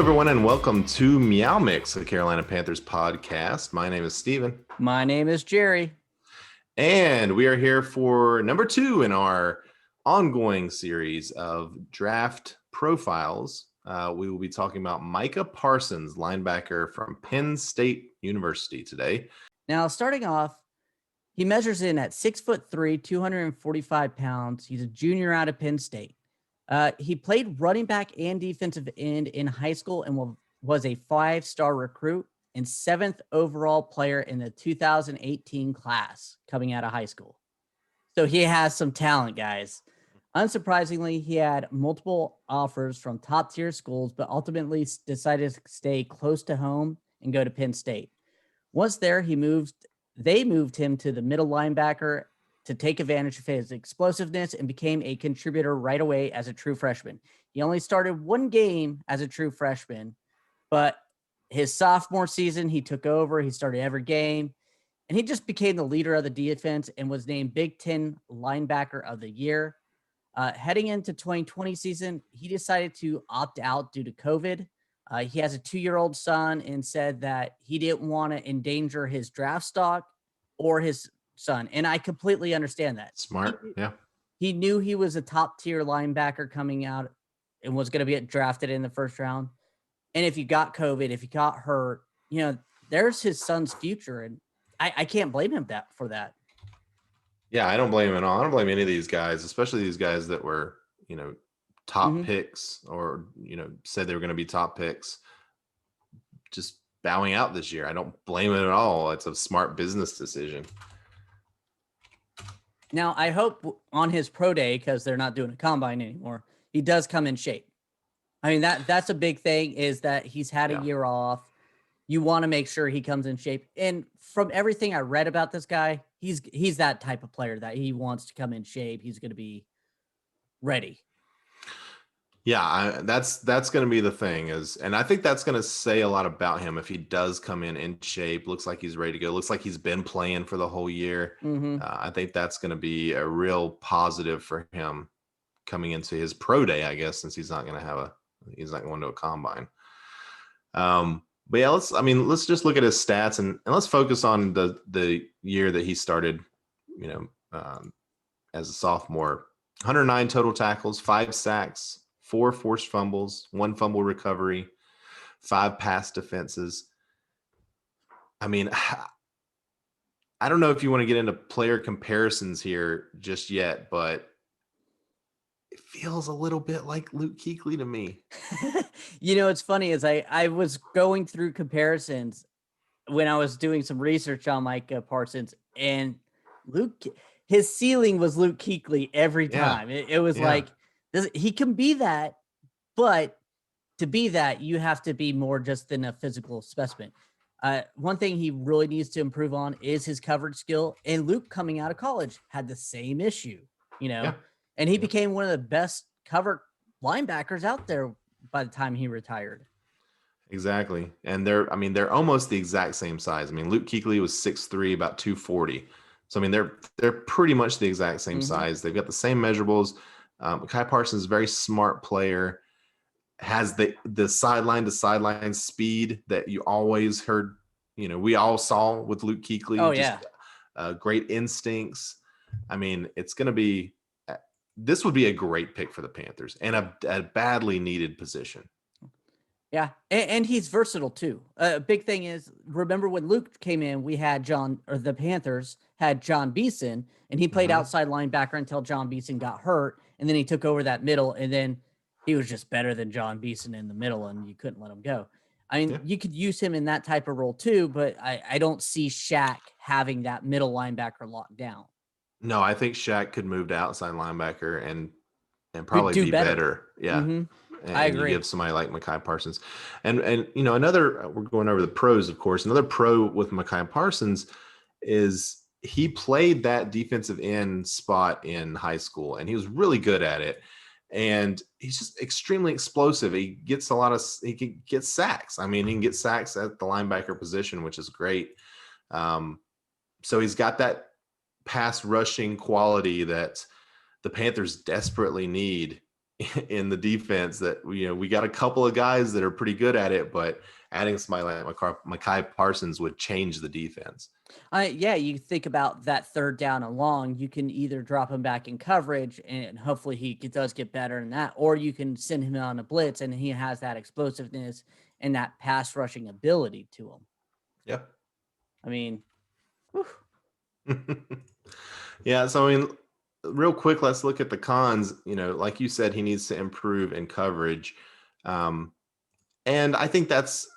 everyone, and welcome to MeowMix, the Carolina Panthers Podcast. My name is Steven. My name is Jerry. And we are here for number 2 in our ongoing series of draft profiles. We will be talking about Micah Parsons, linebacker from Penn State University today. Now, starting off, he measures in at 6'3", 245 pounds. He's a junior out of Penn State. He played running back and defensive end in high school and was a 5-star recruit and 7th overall player in the 2018 class coming out of high school. So he has some talent, guys. Unsurprisingly, he had multiple offers from top-tier schools, but ultimately decided to stay close to home and go to Penn State. Once there, they moved him to the middle linebacker to take advantage of his explosiveness and became a contributor right away as a true freshman. He only started one game as a true freshman, but his sophomore season, he took over. He started every game, and he just became the leader of the defense and was named Big Ten Linebacker of the Year. Heading into 2020 season, he decided to opt out due to COVID. He has a 2-year-old son and said that he didn't want to endanger his draft stock or his son. And I completely understand that. Smart. Yeah. He knew he was a top tier linebacker coming out and was going to be drafted in the first round. And if you got COVID, if you got hurt, there's his son's future. And I can't blame him for that. Yeah, I don't blame him at all. I don't blame any of these guys, especially these guys that were, top picks or, said they were going to be top picks, just bowing out this year. I don't blame it at all. It's a smart business decision. Now, I hope on his pro day, because they're not doing a combine anymore, he does come in shape. I mean, that's a big thing, is that he's had a year off. You want to make sure he comes in shape. And from everything I read about this guy, he's that type of player that he wants to come in shape. He's going to be ready. Yeah, that's going to be the thing and I think that's going to say a lot about him if he does come in shape. Looks like he's ready to go. Looks like he's been playing for the whole year. I think that's going to be a real positive for him coming into his pro day, I guess, since he's not going to a combine. But yeah, let's just look at his stats and let's focus on the year that he started, as a sophomore. 109 total tackles, 5 sacks, 4 forced fumbles, 1 fumble recovery, 5 pass defenses. I mean, I don't know if you want to get into player comparisons here just yet, but it feels a little bit like Luke Kuechly to me. It's funny is I was going through comparisons when I was doing some research on Micah Parsons, and his ceiling was Luke Kuechly every time. It was like, he can be that, but to be that, you have to be more just than a physical specimen. One thing he really needs to improve on is his coverage skill. And Luke, coming out of college, had the same issue, and he became one of the best cover linebackers out there by the time he retired. Exactly. And they're almost the exact same size. I mean, Luke Kuechly was 6'3", about 240. So, they're pretty much the exact same size. They've got the same measurables. Micah Parsons is a very smart player, has the sideline to sideline speed that you always heard, we all saw with Luke Kuechly. Oh, yeah. Great instincts. This would be a great pick for the Panthers and a badly needed position. Yeah, and he's versatile too. A big thing is, remember when Luke came in, the Panthers had John Beeson, and he played outside linebacker until John Beeson got hurt, and then he took over that middle, and then he was just better than John Beeson in the middle, and you couldn't let him go. You could use him in that type of role too, but I don't see Shaq having that middle linebacker locked down. No, I think Shaq could move to outside linebacker and probably be better. Yeah. I agree. You give somebody like Micah Parsons. And we're going over the pros, of course. Another pro with Micah Parsons is he played that defensive end spot in high school, and he was really good at it. And he's just extremely explosive. He can get sacks. He can get sacks at the linebacker position, which is great. So he's got that pass rushing quality that the Panthers desperately need in the defense that, we got a couple of guys that are pretty good at it, but adding somebody like Micah Parsons would change the defense. You think about that third down and long, you can either drop him back in coverage and hopefully he does get better in that, or you can send him on a blitz and he has that explosiveness and that pass rushing ability to him. Yeah. I mean, yeah. So, real quick, let's look at the cons. Like you said, he needs to improve in coverage. And I think that's,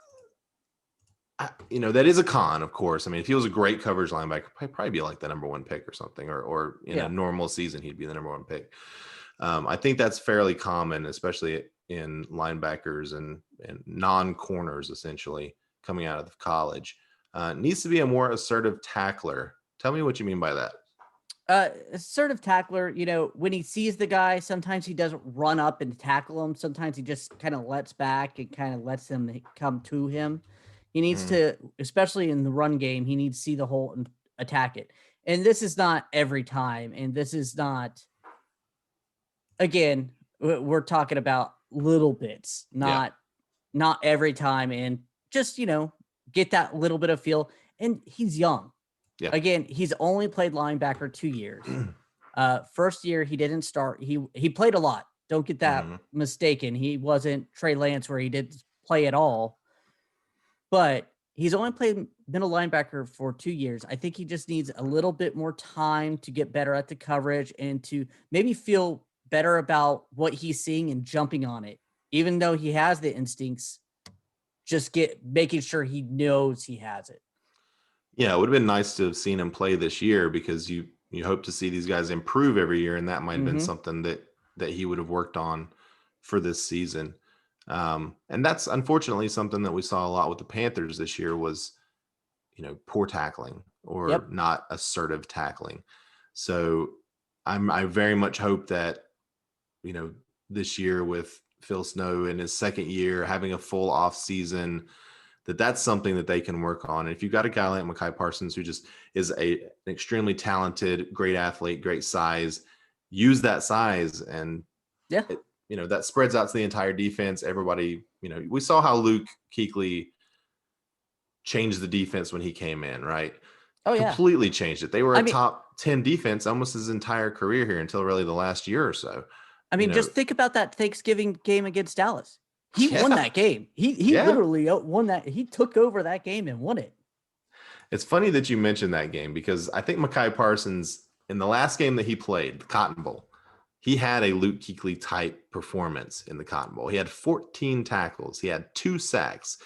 that is a con, of course. I mean, if he was a great coverage linebacker, he'd probably be like the number one pick or something, or in a normal season, he'd be the number one pick. I think that's fairly common, especially in linebackers and non-corners, essentially, coming out of college. Needs to be a more assertive tackler. Tell me what you mean by that. Assertive tackler, when he sees the guy, sometimes he doesn't run up and tackle him. Sometimes he just kind of lets back and kind of lets them come to him. He needs to, especially in the run game, he needs to see the hole and attack it. And this is not every time. And this is not, again, we're talking about little bits, not every time. And just, get that little bit of feel. And he's young. Yeah. Again, he's only played linebacker 2 years. First year, he didn't start. He played a lot. Don't get that mistaken. He wasn't Trey Lance where he didn't play at all. But he's only played middle linebacker for 2 years. I think he just needs a little bit more time to get better at the coverage and to maybe feel better about what he's seeing and jumping on it. Even though he has the instincts, just making sure he knows he has it. Yeah, it would have been nice to have seen him play this year because you hope to see these guys improve every year, and that might have been something that he would have worked on for this season. And that's unfortunately something that we saw a lot with the Panthers this year was, poor tackling or not assertive tackling. So I very much hope that, this year with Phil Snow in his second year, having a full off season, that's something that they can work on. And if you've got a guy like Micah Parsons, who just is an extremely talented, great athlete, great size, use that size and that spreads out to the entire defense. Everybody, we saw how Luke Kuechly changed the defense when he came in, right? Oh, yeah. Completely changed it. They were top 10 defense almost his entire career here until really the last year or so. Just think about that Thanksgiving game against Dallas. He won that game. He literally won that. He took over that game and won it. It's funny that you mentioned that game because I think Micah Parsons, in the last game that he played, the Cotton Bowl, he had a Luke Kuechly type performance in the Cotton Bowl. He had 14 tackles. He had 2 sacks,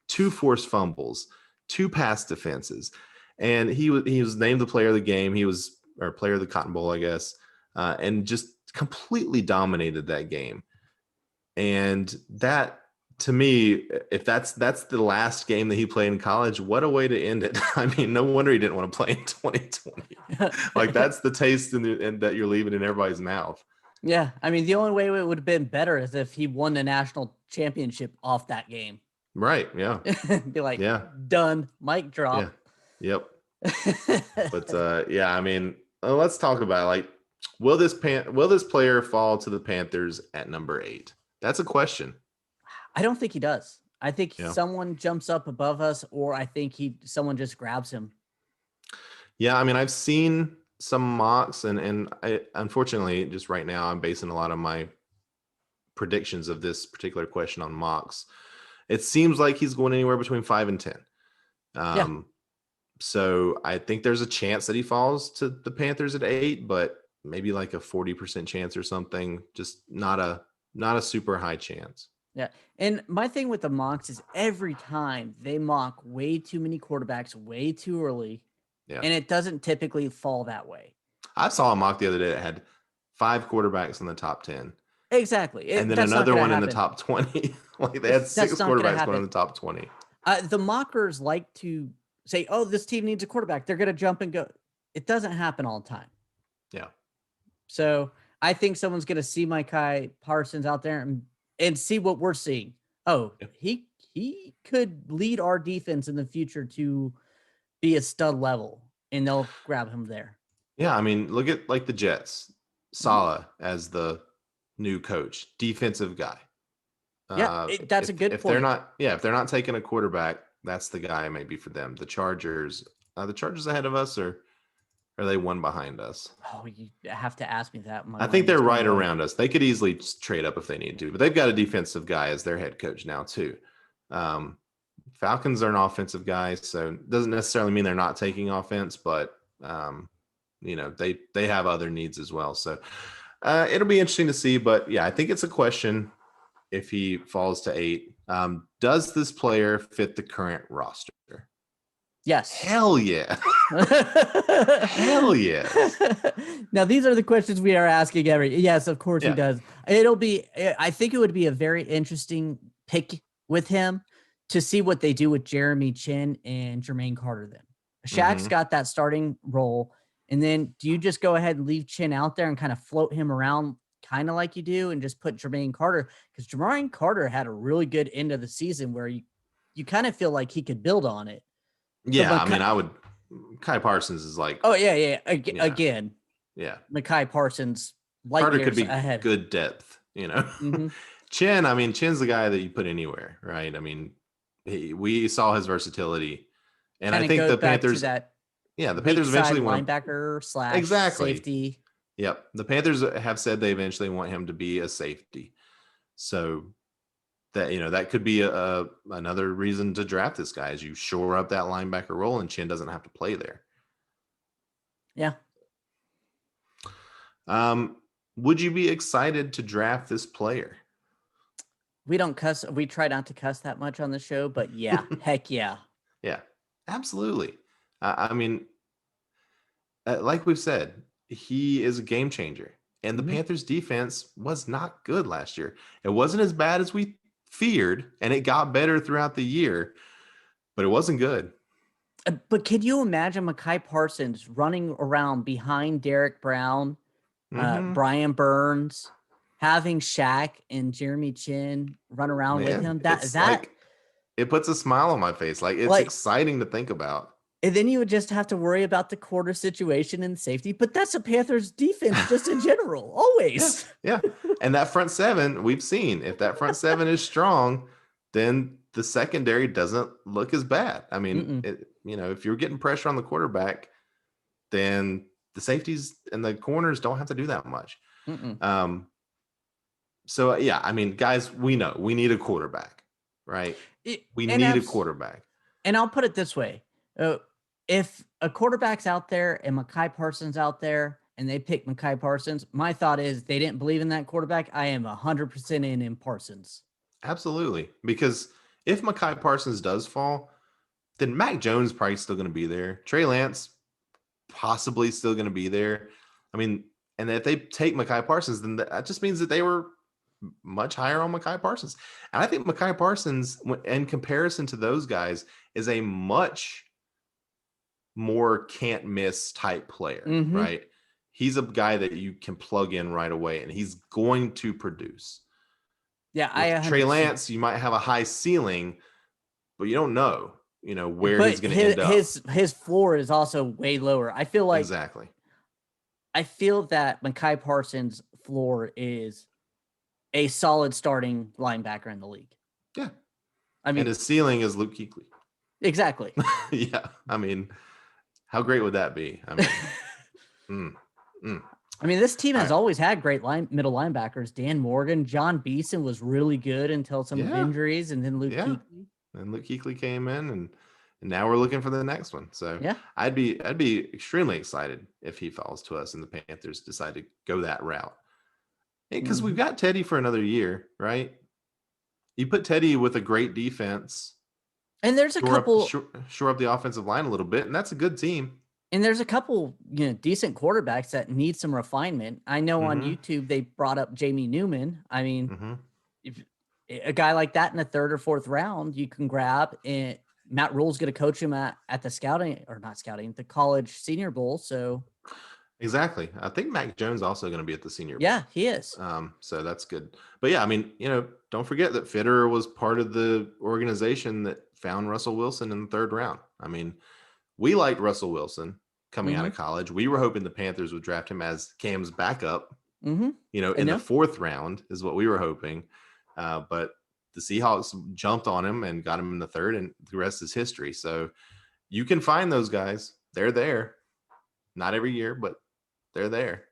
2 forced fumbles, 2 pass defenses. And he was named the player of the game. Or player of the Cotton Bowl, I guess, and just completely dominated that game. And that, to me, if that's the last game that he played in college, what a way to end it. No wonder he didn't want to play in 2020. Like, that's the taste that you're leaving in everybody's mouth. Yeah. The only way it would have been better is if he won the national championship off that game. Right. Yeah. Be like, done, mic drop. Yeah. Yep. But let's talk about will this player fall to the Panthers at number 8? That's a question. I don't think he does. I think someone jumps up above us, or I think someone just grabs him. Yeah, I've seen some mocks, and I, unfortunately, just right now, I'm basing a lot of my predictions of this particular question on mocks. It seems like he's going anywhere between 5 and 10. So I think there's a chance that he falls to the Panthers at 8, but maybe like a 40% chance or something. Just not a super high chance. Yeah. And my thing with the mocks is every time they mock way too many quarterbacks way too early. Yeah. And it doesn't typically fall that way. I saw a mock the other day that had 5 quarterbacks in the top 10. Exactly. And then another one in the top 20. They had 6 quarterbacks going in the top 20. The mockers like to say, oh, this team needs a quarterback. They're going to jump and go. It doesn't happen all the time. Yeah. So I think someone's going to see Micah Parsons out there and see what we're seeing. Oh, he could lead our defense in the future to be a stud level, and they'll grab him there. Yeah, look at the Jets. Saleh as the new coach, defensive guy. That's a good if point. if they're not taking a quarterback, that's the guy maybe for them. The Chargers ahead of us, or are they one behind us? Oh, you have to ask me that. I think they're right around us. They could easily trade up if they need to, but they've got a defensive guy as their head coach now too. Falcons are an offensive guy, so it doesn't necessarily mean they're not taking offense, but they have other needs as well. So it'll be interesting to see. But yeah, I think it's a question if he falls to 8. Does this player fit the current roster? Yes. Hell yeah. Hell yes. Now, these are the questions we are asking yes, of course he does. I think it would be a very interesting pick with him to see what they do with Jeremy Chin and Jermaine Carter then. Shaq's got that starting role. And then do you just go ahead and leave Chin out there and kind of float him around kind of like you do and just put Jermaine Carter? Because Jermaine Carter had a really good end of the season where you kind of feel like he could build on it. Yeah, I would. Micah Parsons is like. Oh, yeah. Again. Yeah. Micah Parsons. Carter could be ahead. Good depth, Chin, Chin's the guy that you put anywhere, right? I mean, we saw his versatility. And I think the Panthers. The Panthers eventually want linebacker / safety. Yep. The Panthers have said they eventually want him to be a safety. So that, that could be another reason to draft this guy, is you shore up that linebacker role and Chin doesn't have to play there. Yeah. Would you be excited to draft this player? We don't cuss. We try not to cuss that much on the show, but yeah, heck yeah. Yeah, absolutely. I mean, like we've said, he is a game changer. And the Panthers defense was not good last year. It wasn't as bad as we feared, and it got better throughout the year, but it wasn't good. But can you imagine Micah Parsons running around behind Derek Brown, Brian Burns, having Shaq and Jeremy Chin run around with him? It puts a smile on my face. It's exciting to think about. And then you would just have to worry about the quarter situation and safety. But that's a Panthers defense just in general, always. Yeah. And that front seven, we've seen, if that front seven is strong, then the secondary doesn't look as bad. I mean, if you're getting pressure on the quarterback, then the safeties and the corners don't have to do that much. So, yeah, I mean, guys, we know we need a quarterback, right? We need a quarterback. And I'll put it this way. If a quarterback's out there and Micah Parsons out there and they pick Micah Parsons, my thought is they didn't believe in that quarterback. I am 100% in Parsons. Absolutely. Because if Micah Parsons does fall, then Mac Jones probably still going to be there. Trey Lance possibly still going to be there. I mean, and if they take Micah Parsons, then that just means that they were much higher on Micah Parsons. And I think Micah Parsons, in comparison to those guys, is a much more can't miss type player, right? He's a guy that you can plug in right away and he's going to produce. Yeah. Trey Lance, you might have a high ceiling, but you don't know, where he's going to end up. His floor is also way lower. I feel like exactly. I feel that Micah Parsons' floor is a solid starting linebacker in the league. Yeah. I mean, and his ceiling is Luke Kuechly. Exactly. Yeah. I mean, how great would that be? I mean, I mean, this team has always had great middle linebackers. Dan Morgan, John Beeson was really good until some injuries, and then Luke Kuechly. And Luke Kuechly came in, and now we're looking for the next one. So yeah, I'd be extremely excited if he falls to us and the Panthers decide to go that route. Because we've got Teddy for another year, right? You put Teddy with a great defense. And there's a couple shore up the offensive line a little bit, and that's a good team. And there's a couple, decent quarterbacks that need some refinement. I know on YouTube they brought up Jamie Newman. I mean, if a guy like that in the 3rd or 4th round, you can grab, and Matt Rule's going to coach him at the college Senior Bowl. So exactly, I think Mac Jones also going to be at the Senior Bowl. Yeah, he is. So that's good. But yeah, I mean, don't forget that Fitterer was part of the organization that found Russell Wilson in the 3rd round. I mean, we liked Russell Wilson coming out of college. We were hoping the Panthers would draft him as Cam's backup, Mm-hmm. In the 4th round is what we were hoping. But the Seahawks jumped on him and got him in the 3rd, and the rest is history. So you can find those guys. They're there. Not every year, but they're there.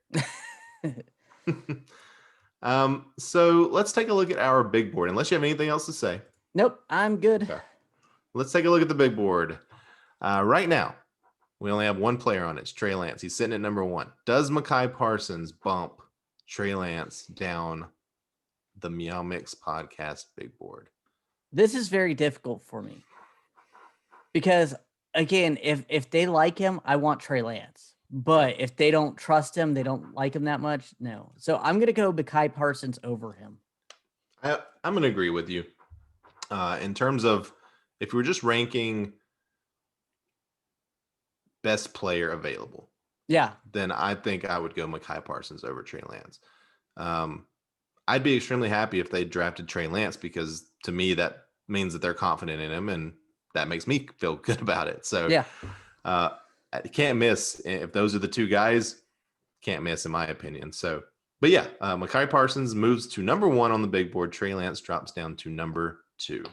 So let's take a look at our big board. Unless you have anything else to say. Nope, I'm good. Okay. Let's take a look at the big board. Right now, we only have one player on it. It's Trey Lance. He's sitting at number 1. Does Micah Parsons bump Trey Lance down the MeowMix podcast big board? This is very difficult for me because, again, if they like him, I want Trey Lance. But if they don't trust him, they don't like him that much, no. So I'm going to go Micah Parsons over him. I'm going to agree with you. In terms of if we're just ranking best player available, then I think I would go Micah Parsons over Trey Lance. I'd be extremely happy if they drafted Trey Lance, because to me that means that they're confident in him, and that makes me feel good about it. So I can't miss. If those are the two guys, can't miss in my opinion. So, but yeah, Micah Parsons moves to number 1 on the big board. Trey Lance drops down to number 2.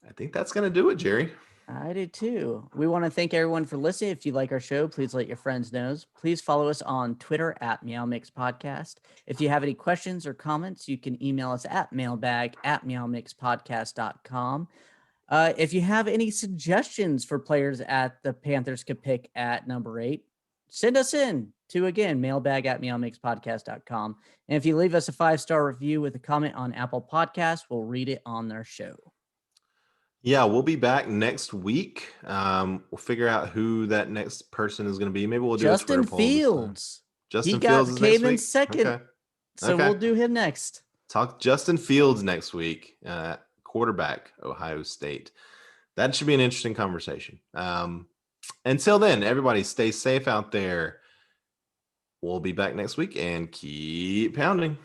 I think that's going to do it, Jerry. I do too. We want to thank everyone for listening. If you like our show, please let your friends know. Please follow us on Twitter at MeowMix Podcast. If you have any questions or comments, you can email us at mailbag@meowmixpodcast.com. If you have any suggestions for players at the Panthers could pick at number 8, send us in to, again, mailbag@meowmixpodcast.com. And if you leave us a 5-star review with a comment on Apple Podcasts, we'll read it on their show. Yeah, we'll be back next week. We'll figure out who that next person is going to be. Maybe we'll do Justin Fields. Justin Fields came in second. Okay. So we'll do him next. Talk Justin Fields next week. Quarterback, Ohio State. That should be an interesting conversation. Until then, everybody stay safe out there. We'll be back next week and keep pounding.